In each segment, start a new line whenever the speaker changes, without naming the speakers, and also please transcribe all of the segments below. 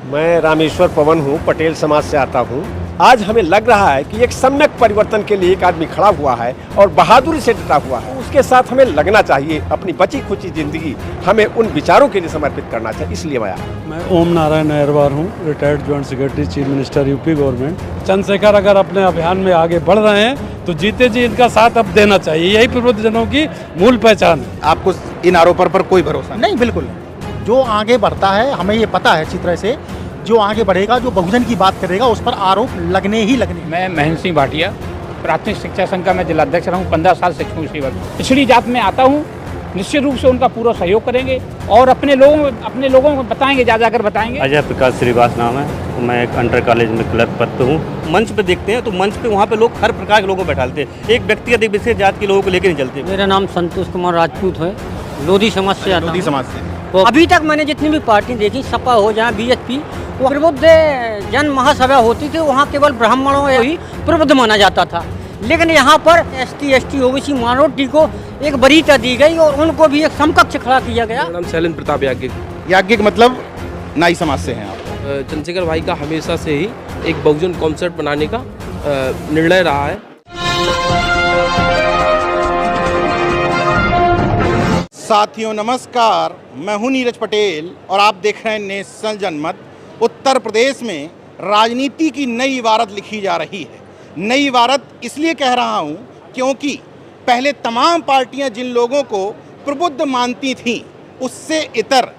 मैं रामेश्वर पवन हूँ, पटेल समाज से आता हूँ। आज हमें लग रहा है कि एक सम्यक परिवर्तन के लिए एक आदमी खड़ा हुआ है और बहादुरी से डटा हुआ है। उसके साथ हमें लगना चाहिए, अपनी बची खुची जिंदगी हमें उन विचारों के लिए समर्पित करना चाहिए। इसलिए मैं
ओम नारायण अहरवार हूँ, retired joint secretary chief minister UP government. Chandrashekhar अगर अपने अभियान में आगे बढ़ रहे हैं तो जीते जी इनका साथ अब देना चाहिए, यही प्रबुद्धजनों की मूल पहचान है।
आपको इन आरोपों पर कोई भरोसा
नहीं? बिल्कुल। जो आगे बढ़ता है हमें ये पता है अच्छी तरह से, जो आगे बढ़ेगा, जो बहुजन की बात करेगा, उस पर आरोप लगने ही लगने।
मैं महेंद्र सिंह भाटिया, प्राथमिक शिक्षा संघ का मैं जिलाध्यक्ष रहा हूँ, 15 साल शिक्षकों की सेवा की। पिछड़ी जात में आता हूँ, निश्चित रूप से उनका पूरा सहयोग करेंगे और अपने लोगों को बताएंगे, जा जाकर बताएंगे।
अजय प्रकाश श्रीवास नाम है, मैं एक अंडर कॉलेज में क्लर्क पद पे हूँ। मंच पे देखते हैं तो मंच पे वहाँ पे लोग हर प्रकार के लोगों को बैठाते हैं, एक व्यक्तिगत एक विशेष जात के लोगों को लेकर नहीं चलते।
मेरा नाम संतोष कुमार राजपूत है, लोधी समाज से आता हूँ।
लोधी समाज से।
तो अभी तक मैंने जितनी भी पार्टी देखी, सपा हो जाए बीएचपी, वो प्रबुद्ध जन महासभा होती थी, वहाँ केवल ब्राह्मणों ही प्रबुद्ध माना जाता था। लेकिन यहाँ पर एसटी, ओबीसी, माइनॉरिटी को एक वरीयता दी गई और उनको भी एक समकक्ष खड़ा किया गया।
नाम शैलेंद्र प्रताप याज्ञिक।
याज्ञिक मतलब नाई समाज से हैं आप?
चंद्रशेखर भाई का हमेशा से ही एक बहुजन कॉन्सेप्ट बनाने का निर्णय रहा है।
साथियों नमस्कार, मैं हूं नीरज पटेल और आप देख रहे हैं नेशनल जनमत। उत्तर प्रदेश में राजनीति की नई इबारत लिखी जा रही है। नई इबारत इसलिए कह रहा हूं क्योंकि पहले तमाम पार्टियां जिन लोगों को प्रबुद्ध मानती थीं, उससे इतर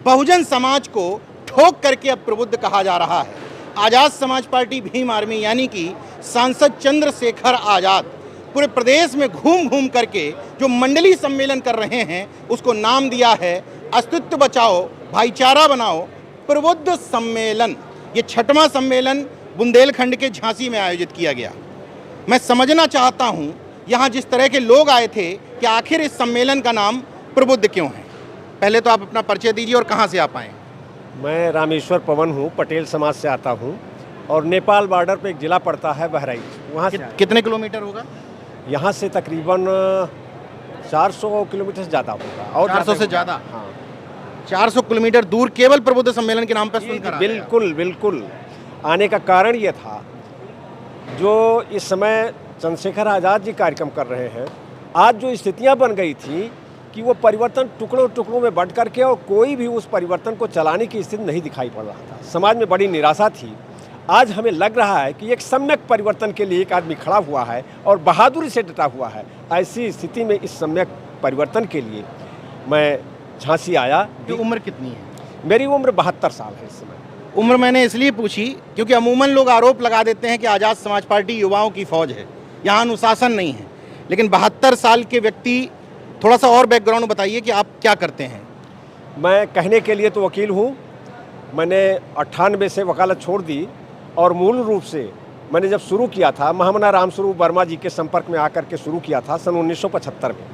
बहुजन समाज को ठोक करके अब प्रबुद्ध कहा जा रहा है। आज़ाद समाज पार्टी भीम आर्मी यानी कि सांसद चंद्रशेखर आज़ाद पूरे प्रदेश में घूम घूम करके जो मंडली सम्मेलन कर रहे हैं, उसको नाम दिया है अस्तित्व बचाओ भाईचारा बनाओ प्रबुद्ध सम्मेलन। ये 6वां सम्मेलन बुंदेलखंड के झांसी में आयोजित किया गया। मैं समझना चाहता हूं यहाँ जिस तरह के लोग आए थे कि आखिर इस सम्मेलन का नाम प्रबुद्ध क्यों है। पहले तो आप अपना परिचय दीजिए और कहाँ से आप आए।
मैं रामेश्वर पवन हूँ, पटेल समाज से आता हूँ और नेपाल बॉर्डर पे एक जिला पड़ता है बहराइच, वहाँ से
कितने किलोमीटर होगा?
यहाँ से तकरीबन 400 किलोमीटर से ज़्यादा होगा। और
400 से ज़्यादा?
हाँ,
400 किलोमीटर दूर केवल प्रबुद्ध सम्मेलन के नाम पर सुनकर
बिल्कुल आने का कारण ये था, जो इस समय चंद्रशेखर आज़ाद जी कार्यक्रम कर रहे हैं, आज जो स्थितियां बन गई थी कि वो परिवर्तन टुकड़ों में बंट करके और कोई भी उस परिवर्तन को चलाने की स्थिति नहीं दिखाई पड़ रहा था। समाज में बड़ी निराशा थी। आज हमें लग रहा है कि एक सम्यक परिवर्तन के लिए एक आदमी खड़ा हुआ है और बहादुरी से डटा हुआ है। ऐसी स्थिति में इस सम्यक परिवर्तन के लिए मैं झांसी आया।
उम्र कितनी है?
मेरी उम्र 72 साल है इस समय।
उम्र मैंने इसलिए पूछी क्योंकि अमूमन लोग आरोप लगा देते हैं कि आज़ाद समाज पार्टी युवाओं की फौज है, यहाँ अनुशासन नहीं है। लेकिन 72 साल के व्यक्ति, थोड़ा सा और बैकग्राउंड बताइए कि आप क्या करते हैं।
मैं कहने के लिए तो वकील हूँ। मैंने 98 से वकालत छोड़ दी और मूल रूप से मैंने जब शुरू किया था, महामना रामस्वरूप वर्मा जी के संपर्क में आकर के शुरू किया था सन 1975 में।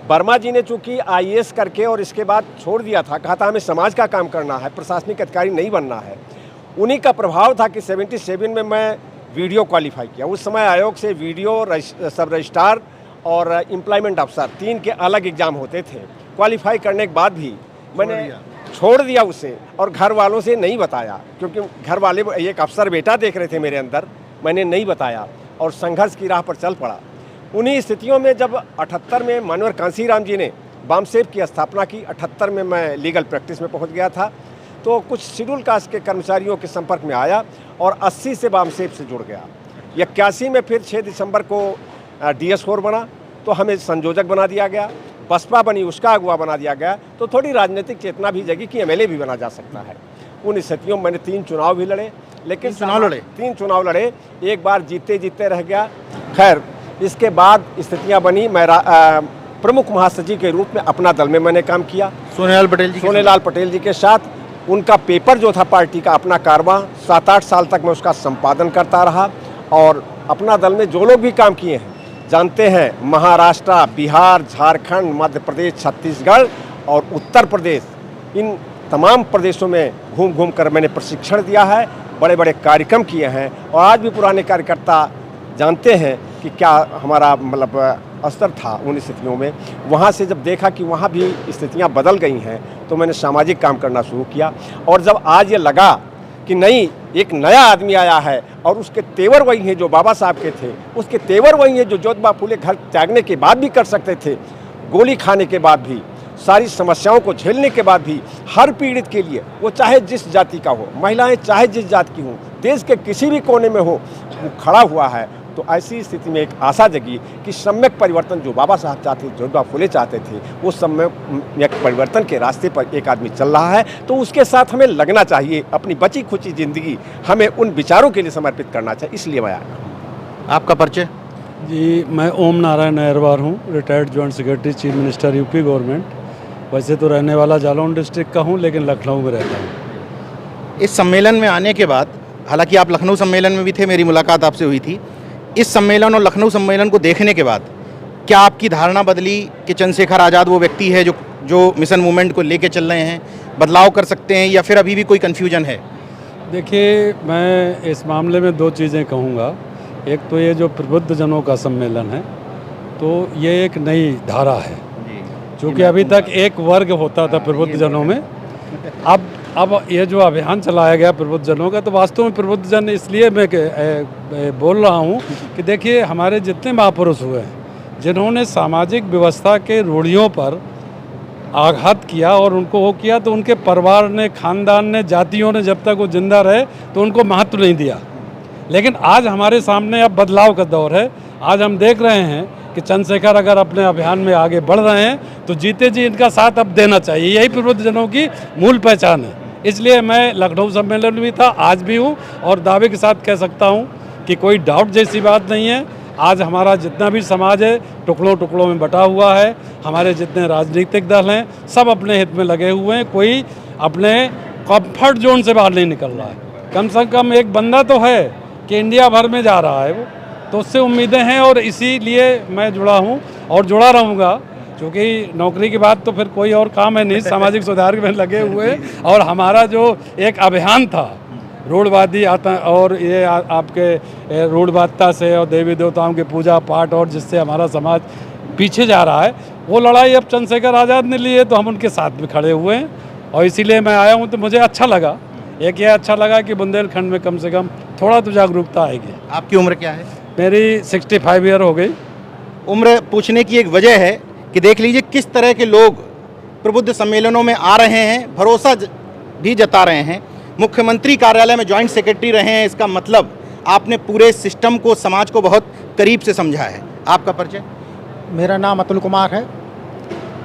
वर्मा जी ने चूँकि IAS करके और इसके बाद छोड़ दिया था, कहा था हमें समाज का काम करना है, प्रशासनिक अधिकारी नहीं बनना है। उन्हीं का प्रभाव था कि 77 में मैं वीडियो क्वालिफाई किया। उस समय आयोग से वीडियो, सब रजिस्ट्रार और एम्प्लॉयमेंट अफसर 3 के अलग एग्ज़ाम होते थे। क्वालिफाई करने के बाद भी मैंने छोड़ दिया उसे और घर वालों से नहीं बताया, क्योंकि घर वाले एक अफसर बेटा देख रहे थे मेरे अंदर। मैंने नहीं बताया और संघर्ष की राह पर चल पड़ा। उन्हीं स्थितियों में जब 78 में मानवर कांसीराम जी ने बामसेप की स्थापना की, 78 में मैं लीगल प्रैक्टिस में पहुंच गया था, तो कुछ शेड्यूल कास्ट के कर्मचारियों के संपर्क में आया और 80 से बामसेप से जुड़ गया। 81 में फिर 6 दिसंबर को DS4 बना तो हमें संयोजक बना दिया गया। बसपा बनी, उसका अगुवा बना दिया गया, तो थोड़ी राजनीतिक चेतना भी जगी कि MLA भी बना जा सकता है। उन स्थितियों में मैंने 3 चुनाव भी लड़े, लेकिन 3 चुनाव लड़े, एक बार जीते रह गया। खैर, इसके बाद स्थितियां बनी। मैं प्रमुख महासचिव के रूप में अपना दल में मैंने काम किया, सोनेलाल पटेल जी के साथ। उनका पेपर जो था पार्टी का, अपना कारवां, 7-8 साल तक मैं उसका संपादन करता रहा। और अपना दल में जो लोग भी काम किए हैं जानते हैं, महाराष्ट्र, बिहार, झारखंड, मध्य प्रदेश, छत्तीसगढ़ और उत्तर प्रदेश, इन तमाम प्रदेशों में घूम घूम कर मैंने प्रशिक्षण दिया है, बड़े बड़े कार्यक्रम किए हैं। और आज भी पुराने कार्यकर्ता जानते हैं कि क्या हमारा स्तर था उन स्थितियों में। वहाँ से जब देखा कि वहाँ भी स्थितियाँ बदल गई हैं, तो मैंने सामाजिक काम करना शुरू किया। और जब आज ये लगा कि नहीं, एक नया आदमी आया है और उसके तेवर वही हैं जो बाबा साहब के थे, उसके तेवर वही हैं जो ज्योतिबा फुले घर त्यागने के बाद भी कर सकते थे, गोली खाने के बाद भी, सारी समस्याओं को झेलने के बाद भी हर पीड़ित के लिए, वो चाहे जिस जाति का हो, महिलाएं चाहे जिस जाति की हों, देश के किसी भी कोने में हो, वो खड़ा हुआ है। तो ऐसी स्थिति में एक आशा जगी कि सम्यक परिवर्तन जो बाबा साहब चाहते थे, ज्योतिबा फुले चाहते थे, वो सम्यक परिवर्तन के रास्ते पर एक आदमी चल रहा है। तो उसके साथ हमें लगना चाहिए, अपनी बची खुची ज़िंदगी हमें उन विचारों के लिए समर्पित करना चाहिए, इसलिए मैं आया।
आपका परिचय?
जी, मैं ओम नारायण अहरवार हूँ, retired joint secretary chief minister UP government. वैसे तो रहने वाला जालौन डिस्ट्रिक्ट का हूँ, लेकिन लखनऊ में रहता हूँ।
इस सम्मेलन में आने के बाद, हालांकि आप लखनऊ सम्मेलन में भी थे, मेरी मुलाकात आपसे हुई थी, इस सम्मेलन और लखनऊ सम्मेलन को देखने के बाद क्या आपकी धारणा बदली कि चंद्रशेखर आज़ाद वो व्यक्ति है जो मिशन मूवमेंट को लेके चल रहे हैं, बदलाव कर सकते हैं, या फिर अभी भी कोई कन्फ्यूजन है?
देखिए, मैं इस मामले में दो चीज़ें कहूँगा। एक तो ये जो प्रबुद्ध जनों का सम्मेलन है, तो ये एक नई धारा है, क्योंकि अभी तक एक वर्ग होता था प्रबुद्ध जनों में। अब ये जो अभियान चलाया गया प्रबुद्ध जनों का, तो वास्तव में प्रबुद्ध जन इसलिए मैं बोल रहा हूँ कि देखिए, हमारे जितने महापुरुष हुए हैं जिन्होंने सामाजिक व्यवस्था के रूढ़ियों पर आघात किया और उनको वो किया, तो उनके परिवार ने, खानदान ने, जातियों ने जब तक वो जिंदा रहे तो उनको महत्व नहीं दिया। लेकिन आज हमारे सामने अब बदलाव का दौर है। आज हम देख रहे हैं कि चंद्रशेखर अगर अपने अभियान में आगे बढ़ रहे हैं तो जीते जी इनका साथ अब देना चाहिए। यही प्रबुद्ध जनों की मूल पहचान है। इसलिए मैं लखनऊ सम्मेलन में भी था, आज भी हूँ, और दावे के साथ कह सकता हूँ कि कोई डाउट जैसी बात नहीं है। आज हमारा जितना भी समाज है टुकड़ों टुकड़ों में बटा हुआ है। हमारे जितने राजनीतिक दल हैं सब अपने हित में लगे हुए हैं, कोई अपने कंफर्ट जोन से बाहर नहीं निकल रहा है। कम से कम एक बंदा तो है कि इंडिया भर में जा रहा है वो, तो उससे उम्मीदें हैं, और इसीलिए मैं जुड़ा हूँ और जुड़ा रहूँगा, क्योंकि नौकरी के बाद तो फिर कोई और काम है नहीं, सामाजिक सुधार में लगे हुए। और हमारा जो एक अभियान था रूढ़वादी आता, और ये आपके रूढ़वादिता से और देवी देवताओं की पूजा पाठ, और जिससे हमारा समाज पीछे जा रहा है, वो लड़ाई अब चंद्रशेखर आज़ाद ने ली है, तो हम उनके साथ में खड़े हुए हैं। और इसीलिए मैं आया हूँ। तो मुझे अच्छा लगा, एक ये अच्छा लगा कि बुंदेलखंड में कम से कम थोड़ा तो जागरूकता आएगी।
आपकी उम्र क्या है?
मेरी 65 ईयर हो गई।
उम्र पूछने की एक वजह है कि देख लीजिए किस तरह के लोग प्रबुद्ध सम्मेलनों में आ रहे हैं, भरोसा भी जता रहे हैं। मुख्यमंत्री कार्यालय में जॉइंट सेक्रेटरी रहे हैं, इसका मतलब आपने पूरे सिस्टम को, समाज को बहुत करीब से समझा है। आपका परिचय?
मेरा नाम अतुल कुमार है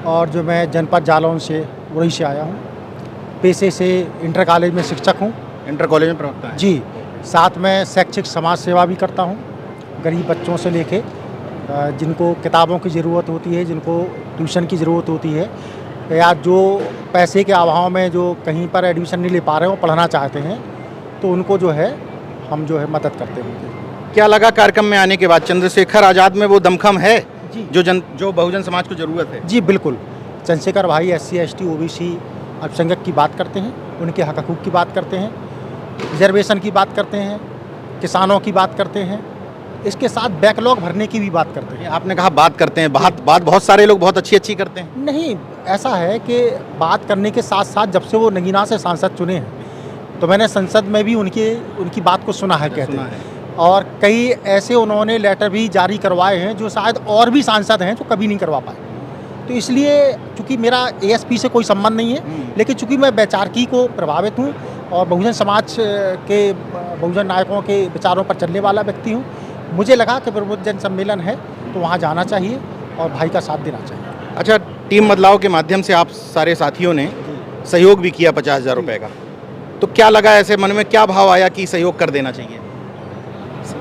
और जो मैं जनपद जालौन से वहीं से आया हूँ। पेशे से इंटर कॉलेज में शिक्षक हूँ।
इंटर कॉलेज में प्रवक्ता है?
जी, साथ में शैक्षिक समाज सेवा भी करता हूँ। गरीब बच्चों से लेके जिनको किताबों की ज़रूरत होती है, जिनको ट्यूशन की ज़रूरत होती है, या जो पैसे के अभाव में जो कहीं पर एडमिशन नहीं ले पा रहे हो, पढ़ना चाहते हैं, तो उनको जो है हम जो है मदद करते हैं।
क्या लगा कार्यक्रम में आने के बाद, चंद्रशेखर आज़ाद में वो दमखम है
जी
जो बहुजन समाज को ज़रूरत है?
जी बिल्कुल। चंद्रशेखर भाई SC ST OBC अल्पसंख्यक की बात करते हैं, उनके हक हकूक़ की बात करते हैं, रिजर्वेशन की बात करते हैं, किसानों की बात करते हैं, इसके साथ बैकलॉग भरने की भी बात करते हैं।
आपने कहा बात करते हैं, बात बहुत सारे लोग बहुत अच्छी करते हैं।
नहीं, ऐसा है कि बात करने के साथ साथ जब से वो नगीना से सांसद चुने हैं, तो मैंने संसद में भी उनकी बात को सुना है, कहते हैं। और कई ऐसे उन्होंने लेटर भी जारी करवाए हैं जो शायद और भी सांसद हैं जो कभी नहीं करवा पाए। तो इसलिए चूँकि मेरा ASP से कोई संबंध नहीं है, लेकिन चूँकि मैं वैचारिकी को प्रभावित हूँ और बहुजन समाज के, बहुजन नायकों के विचारों पर चलने वाला व्यक्ति हूँ, मुझे लगा कि प्रबुद्ध जन सम्मेलन है तो वहाँ जाना चाहिए और भाई का साथ देना चाहिए।
अच्छा, टीम बदलाव के माध्यम से आप सारे साथियों ने सहयोग भी किया 50,000 रुपये का, तो क्या लगा, ऐसे मन में क्या भाव आया कि सहयोग कर देना चाहिए?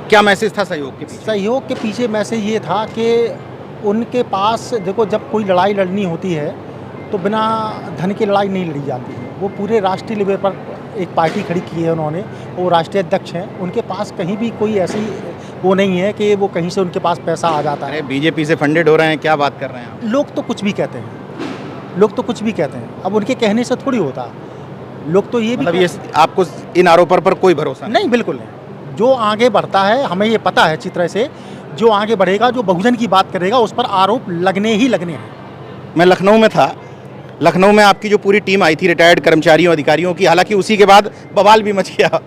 क्या मैसेज था सहयोग के पीछे?
सहयोग के पीछे मैसेज ये था कि उनके पास, देखो, जब कोई लड़ाई लड़नी होती है तो बिना धन की लड़ाई नहीं लड़ी जाती है। वो पूरे राष्ट्रीय लेवल पर एक पार्टी खड़ी की है उन्होंने, वो राष्ट्रीय अध्यक्ष हैं। उनके पास कहीं भी कोई ऐसी वो नहीं है कि वो कहीं से उनके पास पैसा आ जाता है।
बीजेपी से फंडेड हो रहे हैं, क्या बात कर रहे हैं आप?
लोग तो कुछ भी कहते हैं, लोग तो कुछ भी कहते हैं। अब उनके कहने से थोड़ी होता, लोग तो ये
मतलब ये आपको इन आरोपों पर कोई भरोसा
नहीं? बिल्कुल नहीं। जो आगे बढ़ता है, हमें ये पता है अच्छी तरह से, जो आगे बढ़ेगा, जो बहुजन की बात करेगा, उस पर आरोप लगने ही लगने हैं।
मैं लखनऊ में था लखनऊ में आपकी जो पूरी टीम आई थी रिटायर्ड कर्मचारियों अधिकारियों की, हालांकि उसी के बाद बवाल भी मच गया,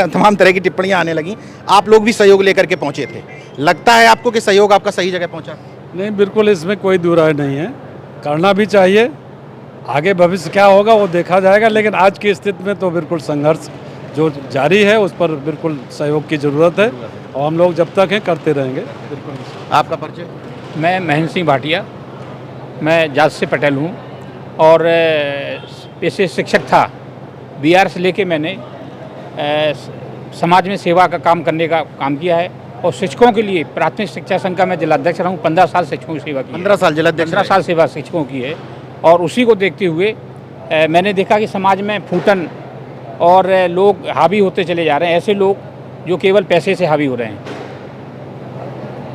तमाम तरह की टिप्पणियां आने लगी, आप लोग भी सहयोग लेकर के पहुंचे थे। लगता है आपको कि सहयोग आपका सही जगह पहुंचा?
नहीं, बिल्कुल इसमें कोई दो राय नहीं है, करना भी चाहिए। आगे भविष्य क्या होगा वो देखा जाएगा, लेकिन आज की स्थिति में तो बिल्कुल संघर्ष जो जारी है उस पर बिल्कुल सहयोग की ज़रूरत है और हम लोग जब तक हैं करते रहेंगे। बिल्कुल।
आपका परिचय?
मैं महेंद्र सिंह भाटिया, मैं जात से पटेल हूँ और पेशे शिक्षक था। बिहार से लेके मैंने समाज में सेवा का काम करने का काम किया है और शिक्षकों के लिए प्राथमिक शिक्षा संघ का मैं जिलाध्यक्ष रहा हूँ। 15 साल शिक्षकों की सेवा की।
15 साल जिलाध्यक्ष?
15 साल सेवा शिक्षकों की है और उसी को देखते हुए मैंने देखा कि समाज में फूटन और लोग हावी होते चले जा रहे हैं। ऐसे लोग जो केवल पैसे से हावी हो रहे हैं,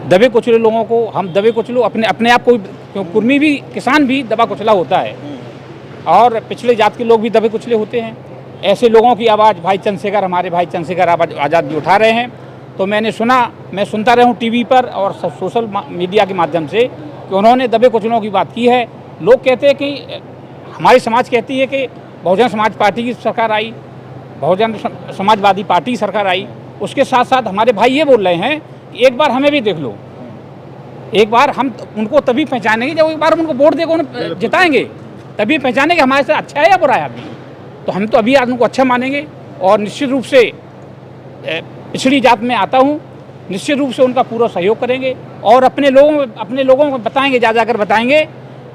दबे कुचले लोगों को हम दबे कुचलो अपने आप को, कुर्मी भी किसान भी दबा कुचला होता है और पिछड़े जात के लोग भी दबे कुचले होते हैं। ऐसे लोगों की आवाज़ भाई चंद्रशेखर, हमारे भाई चंद्रशेखर आज़ाद भी उठा रहे हैं। तो मैं सुनता रहा हूँ टीवी पर और सोशल मीडिया के माध्यम से कि उन्होंने दबे कुचलों की बात की है। लोग कहते हैं कि हमारी समाज कहती है कि बहुजन समाज पार्टी की सरकार आई, बहुजन समाजवादी पार्टी सरकार आई, उसके साथ साथ हमारे भाई ये बोल रहे हैं कि एक बार हमें भी देख लो, एक बार हम उनको तभी पहचानेंगे जब एक बार हम उनको वोट देकर उन्हें जिताएंगे, तभी पहचानेंगे हमारे से अच्छा है या बुरा है अभी। तो हम तो अभी आज उनको अच्छा मानेंगे और निश्चित रूप से पिछड़ी जात में आता हूँ, निश्चित रूप से उनका पूरा सहयोग करेंगे और अपने लोगों को बताएंगे, जा जाकर बताएंगे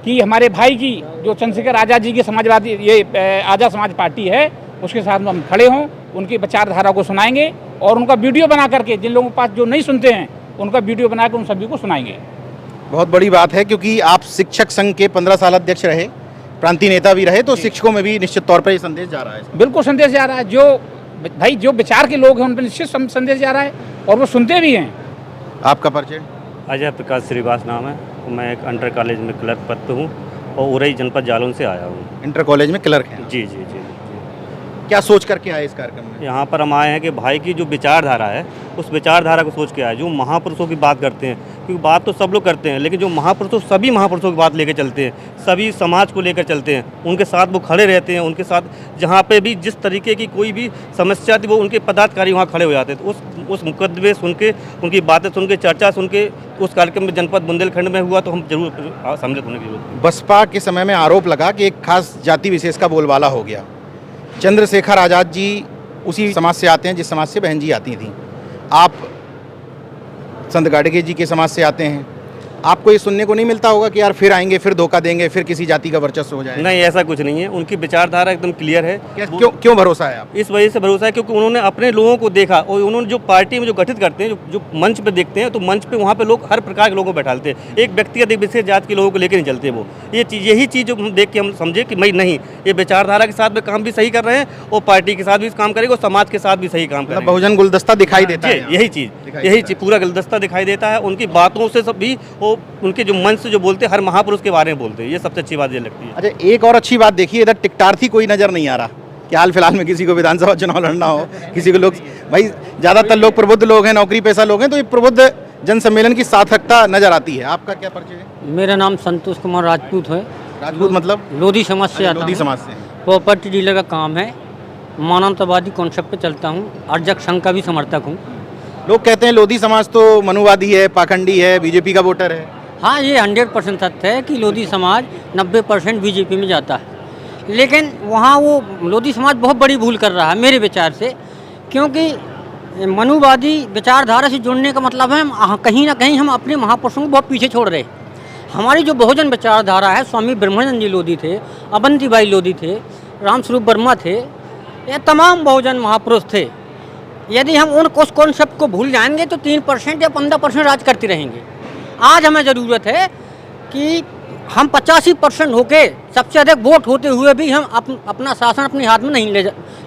कि हमारे भाई की जो चंद्रशेखर आज़ाद जी की समाजवादी ये आज़ाद समाज पार्टी है उसके साथ हम खड़े हों, उनकी विचारधारा को सुनाएंगे और उनका वीडियो बना करके जिन लोगों के पास जो नहीं सुनते हैं उनका वीडियो बना कर उन सभी को सुनाएंगे।
बहुत बड़ी बात है, क्योंकि आप शिक्षक संघ के 15 साल अध्यक्ष रहे, प्रांतीय नेता भी रहे, तो शिक्षकों में भी निश्चित तौर पर ये संदेश जा रहा है।
बिल्कुल संदेश जा रहा है, जो विचार के लोग हैं उन पर निश्चित संदेश जा रहा है और वो सुनते भी हैं।
आपका परिचय?
अजय प्रकाश श्रीवास नाम है, मैं एक इंटर कॉलेज में क्लर्क पद पे हूँ और उरई जनपद जालौन से आया हूँ।
इंटर कॉलेज में क्लर्क हैं?
जी जी जी।
क्या सोच करके आए इस कार्यक्रम में?
यहाँ पर हम आए हैं कि भाई की जो विचारधारा है उस विचारधारा को सोच के आए, जो महापुरुषों की बात करते हैं, क्योंकि बात तो सब लोग करते हैं लेकिन जो महापुरुषों, सभी महापुरुषों की बात लेकर चलते हैं, सभी समाज को लेकर चलते हैं, उनके साथ वो खड़े रहते हैं, उनके साथ जहाँ पे भी जिस तरीके की कोई भी समस्या थी वो उनके पदाधिकारी वहाँ खड़े हो जाते हैं। तो उस मुकदमे सुन के, उनकी बातें सुन के, चर्चा सुन के उस कार्यक्रम में जनपद बुंदेलखंड में हुआ तो हम जरूर सम्मिलित होने की जरूरत।
बसपा के समय में आरोप लगा कि एक खास जाति विशेष का बोलबाला हो गया। चंद्रशेखर आज़ाद जी उसी समाज से आते हैं जिस समाज से बहन जी आती थी, आप संत गाडगे जी के समाज से आते हैं। आपको ये सुनने को नहीं मिलता होगा कि यार फिर आएंगे, फिर धोखा देंगे, फिर किसी जाति का वर्चस्व हो जाएगा?
नहीं, ऐसा कुछ नहीं है, उनकी विचारधारा एकदम क्लियर है।
क्यों भरोसा है आप?
इस वजह से भरोसा है क्योंकि उन्होंने अपने लोगों को देखा और उन्होंने जो पार्टी में जो गठित करते हैं, जो मंच पे देखते हैं, तो मंच पे वहाँ पे लोग हर प्रकार के लोगों को बैठाते हैं। एक व्यक्तिगत एक विशेष जात के लोगों को लेकर नहीं चलते वो। यही चीज़ जो हम देख के हम समझे कि भाई नहीं, ये विचारधारा के साथ में काम भी सही कर रहे हैं और पार्टी के साथ भी काम करेंगे और समाज के साथ भी सही काम करेंगे।
बहुजन गुलदस्ता दिखाई देता है,
यही चीज़ पूरा गुलदस्ता दिखाई देता है। उनकी बातों से सब भी वो उनके जो मन से जो बोलते हैं, हर महापुरुष के बारे में बोलते हैं, ये सबसे अच्छी बात ये लगती है।
अच्छा, एक और अच्छी बात देखिए, इधर टिकटार्थी कोई नजर नहीं आ रहा कि हाल फिलहाल में किसी को विधानसभा चुनाव लड़ना हो, किसी को लोग, भाई ज़्यादातर लोग प्रबुद्ध लोग हैं, नौकरी पेशा लोग हैं, तो ये प्रबुद्ध जन सम्मेलन की सार्थकता नजर आती है। आपका क्या परिचय है?
मेरा नाम संतोष कुमार राजपूत है।
राजपूत मतलब?
लोधी समाज से आता हूँ।
लोधी समाज से।
प्रॉपर्टी डीलर का काम है, मानवतावादी कॉन्सेप्ट पे चलता हूँ, अर्जक संघ का भी समर्थक हूँ।
लोग कहते हैं लोधी समाज तो मनुवादी है, पाखंडी है, बीजेपी का वोटर है।
हाँ, ये 100% सत्य है कि लोधी समाज 90% बीजेपी में जाता है, लेकिन वहाँ वो लोधी समाज बहुत बड़ी भूल कर रहा है मेरे विचार से, क्योंकि मनुवादी विचारधारा से जुड़ने का मतलब है कहीं ना कहीं हम अपने महापुरुषों को बहुत पीछे छोड़ रहे हैं। हमारी जो बहुजन विचारधारा है, स्वामी ब्रह्मानंद जी लोधी थे, अवंतीबाई लोधी थे, रामस्वरूप वर्मा थे, ये तमाम बहुजन महापुरुष थे। यदि हम उस कॉन्सेप्ट को भूल जाएंगे तो 3% या 15% राज करते रहेंगे। आज हमें ज़रूरत है कि हम 85% होके सबसे अधिक वोट होते हुए भी हम अपना शासन अपने हाथ में नहीं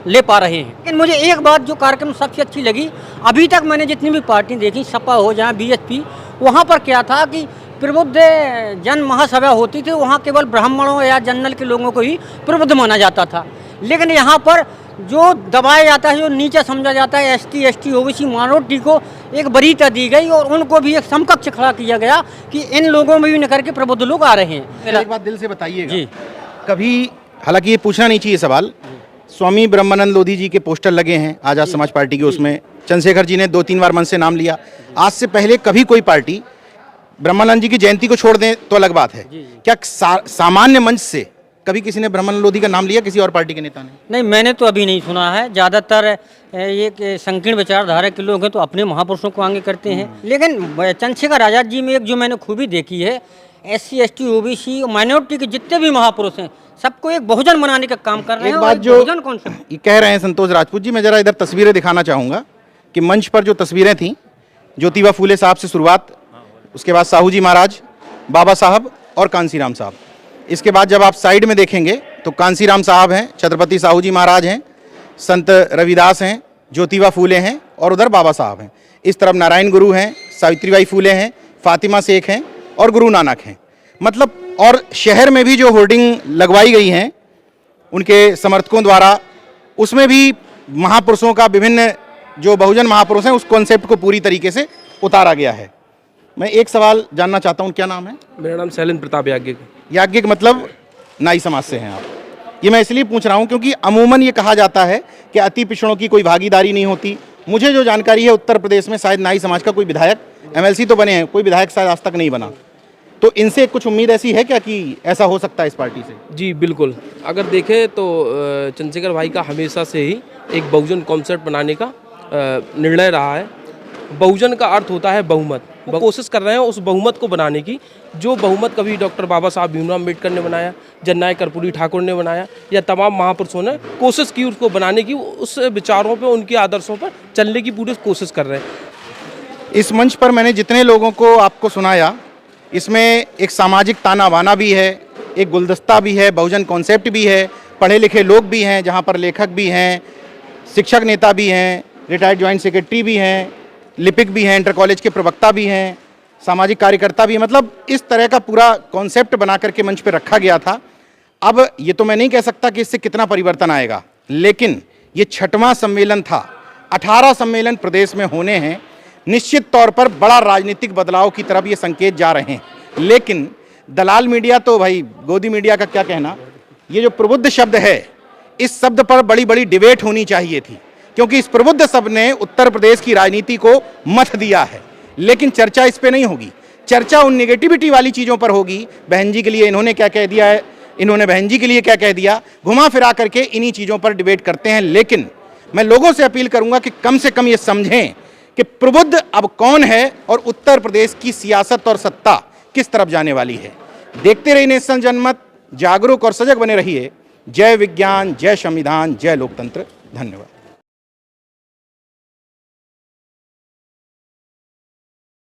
ले पा रहे हैं। लेकिन मुझे एक बात जो कार्यक्रम सबसे अच्छी लगी, अभी तक मैंने जितनी भी पार्टी देखी, सपा हो जाए, बीएसपी, वहाँ पर क्या था कि प्रबुद्ध जन महासभा होती थी, वहाँ केवल ब्राह्मणों या जनरल के लोगों को ही प्रबुद्ध माना जाता था। लेकिन यहाँ पर जो दबाया जाता है, जो नीचे समझा जाता है, एसटी, एसटी, ओबीसी, माइनॉरिटी को एक वरीयता दी गई और उनको भी एक समकक्ष खड़ा किया गया कि इन लोगों में भी निकल के प्रबुद्ध लोग आ रहे हैं।
एक बात दिल से बताइएगा
जी,
कभी, हालांकि ये पूछना नहीं चाहिए सवाल, स्वामी ब्रह्मानंद लोधी जी के पोस्टर लगे हैं आज़ाद समाज पार्टी के, उसमें चंद्रशेखर जी ने 2-3 बार मंच से नाम लिया। आज से पहले कभी कोई पार्टी ब्रह्मानंद जी की जयंती को छोड़ दें तो अलग बात है, क्या सामान्य मंच से कभी किसी ने ब्रह्मानंद लोधी का नाम लिया किसी और पार्टी के नेता ने?
नहीं, मैंने तो अभी नहीं सुना है। ज़्यादातर ये संकीर्ण विचारधारा के लोग हैं तो अपने महापुरुषों को आगे करते हैं। लेकिन चंद्रशेखर आज़ाद जी में एक जो मैंने खूबी देखी है, SC ST OBC माइनॉरिटी के जितने भी महापुरुष हैं सबको एक बहुजन बनाने का काम कर रहे हैं।
एक बात जो ये कह रहे हैं संतोष राजपूत जी, मैं जरा इधर तस्वीरें दिखाना चाहूँगा कि मंच पर जो तस्वीरें थीं, ज्योतिबा फूले साहब से शुरुआत, उसके बाद साहू जी महाराज, बाबा साहब और कांसीराम साहब। इसके बाद जब आप साइड में देखेंगे तो कांसीराम साहब हैं, छत्रपति साहू जी महाराज हैं, संत रविदास हैं, ज्योतिबा फूले हैं और उधर बाबा साहब हैं। इस तरफ नारायण गुरु हैं, सावित्रीबाई फूले हैं, फातिमा शेख हैं और गुरु नानक हैं। मतलब और शहर में भी जो होर्डिंग लगवाई गई हैं उनके समर्थकों द्वारा, उसमें भी महापुरुषों का, विभिन्न जो बहुजन महापुरुष हैं उस कॉन्सेप्ट को पूरी तरीके से उतारा गया है। मैं एक सवाल जानना चाहता हूं, क्या नाम है?
मेरा नाम शैलेंद्र प्रताप याज्ञिक।
याज्ञिक मतलब नाई समाज से हैं आप? ये मैं इसलिए पूछ रहा हूं क्योंकि अमूमन ये कहा जाता है कि अति पिछड़ों की कोई भागीदारी नहीं होती। मुझे जो जानकारी है उत्तर प्रदेश में शायद नाई समाज का कोई विधायक, MLC तो बने हैं, कोई विधायक शायद आज तक नहीं बना। तो इनसे कुछ उम्मीद ऐसी है क्या कि ऐसा हो सकता है इस पार्टी से?
जी बिल्कुल, अगर देखें तो चंद्रशेखर भाई का हमेशा से ही एक बहुजन कॉन्सेप्ट बनाने का निर्णय रहा है। बहुजन का अर्थ होता है बहुमत। वो कोशिश कर रहे हैं उस बहुमत को बनाने की, जो बहुमत कभी डॉक्टर बाबा साहब भीमराव अम्बेडकर ने बनाया, जननायक कर्पूरी ठाकुर ने बनाया, या तमाम महापुरुषों ने कोशिश की उसको बनाने की, उस विचारों पे, उनके आदर्शों पर चलने की पूरी कोशिश कर रहे हैं।
इस मंच पर मैंने जितने लोगों को आपको सुनाया, इसमें एक सामाजिक ताना बाना भी है, एक गुलदस्ता भी है, बहुजन कॉन्सेप्ट भी है, पढ़े लिखे लोग भी हैं, जहाँ पर लेखक भी हैं, शिक्षक नेता भी हैं, रिटायर्ड ज्वाइंट सेक्रेटरी भी हैं, लिपिक भी हैं, इंटर कॉलेज के प्रवक्ता भी हैं, सामाजिक कार्यकर्ता भी हैं। मतलब इस तरह का पूरा कॉन्सेप्ट बना करके मंच पर रखा गया था। अब ये तो मैं नहीं कह सकता कि इससे कितना परिवर्तन आएगा, लेकिन ये 6वां सम्मेलन था। 18 सम्मेलन प्रदेश में होने हैं। निश्चित तौर पर बड़ा राजनीतिक बदलाव की तरफ ये संकेत जा रहे हैं। लेकिन दलाल मीडिया तो भाई, गोदी मीडिया का क्या कहना, ये जो प्रबुद्ध शब्द है, इस शब्द पर बड़ी बड़ी डिबेट होनी चाहिए थी, क्योंकि इस प्रबुद्ध शब्द ने उत्तर प्रदेश की राजनीति को मथ दिया है। लेकिन चर्चा इस पे नहीं होगी, चर्चा उन नेगेटिविटी वाली चीज़ों पर होगी। बहन जी के लिए इन्होंने क्या कह दिया है, इन्होंने बहन जी के लिए क्या कह दिया, घुमा फिरा करके इन्हीं चीज़ों पर डिबेट करते हैं। लेकिन मैं लोगों से अपील करूंगा कि कम से कम ये समझें कि प्रबुद्ध अब कौन है और उत्तर प्रदेश की सियासत और सत्ता किस तरफ जाने वाली है। देखते रहिए नेशनल जनमत, जागरूक और सजग बने रहिए। जय विज्ञान, जय संविधान, जय लोकतंत्र। धन्यवाद।